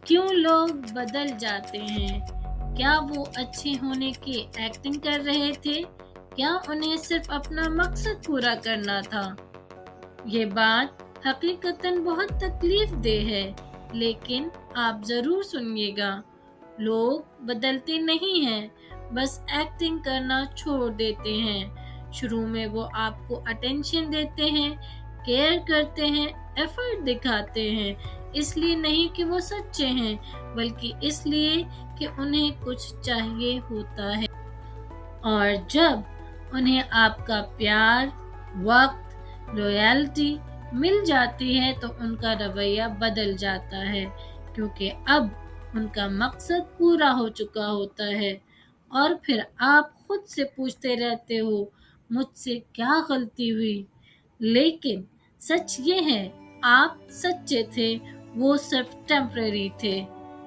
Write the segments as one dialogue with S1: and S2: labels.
S1: क्यों लोग बदल जाते हैं? क्या वो अच्छे होने की एक्टिंग कर रहे थे? क्या उन्हें सिर्फ अपना मकसद पूरा करना था? ये बात हकीकतन बहुत तकलीफ दे है, लेकिन आप जरूर सुनिएगा। लोग बदलते नहीं हैं, बस एक्टिंग करना छोड़ देते हैं। शुरू में वो आपको अटेंशन देते हैं, केयर करते हैं, एफर्ट दिखाते हैं, इसलिए नहीं कि वो सच्चे हैं, बल्कि इसलिए कि उन्हें कुछ चाहिए होता है। और जब उन्हें आपका प्यार, वक्त, लॉयल्टी मिल जाती है तो उनका रवैया बदल जाता है, क्योंकि अब उनका मकसद पूरा हो चुका होता है। और फिर आप खुद से पूछते रहते हो, मुझसे क्या गलती हुई? लेकिन सच ये है, आप सच्चे थे, वो सिर्फ टेम्परेरी थे।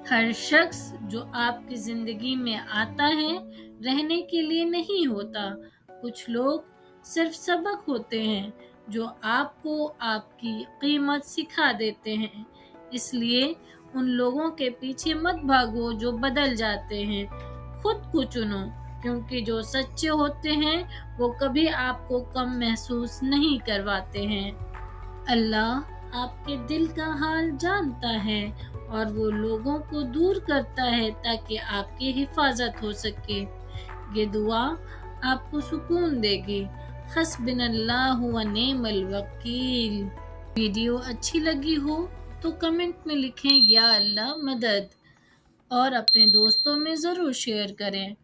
S1: हर शख्स जो आपकी जिंदगी में आता है रहने के लिए नहीं होता। कुछ लोग सिर्फ सबक होते हैं जो आपको आपकी कीमत सिखा देते हैं। इसलिए उन लोगों के पीछे मत भागो जो बदल जाते हैं। खुद को चुनो, क्योंकि जो सच्चे होते हैं वो कभी आपको कम महसूस नहीं करवाते हैं। अल्लाह आपके दिल का हाल जानता है और वो लोगों को दूर करता है ताकि आपकी हिफाजत हो सके। ये दुआ आपको सुकून देगी। हस्बिनल्लाहु व निअमल वकील। वीडियो अच्छी लगी हो तो कमेंट में लिखें या अल्लाह मदद, और अपने दोस्तों में ज़रूर शेयर करें।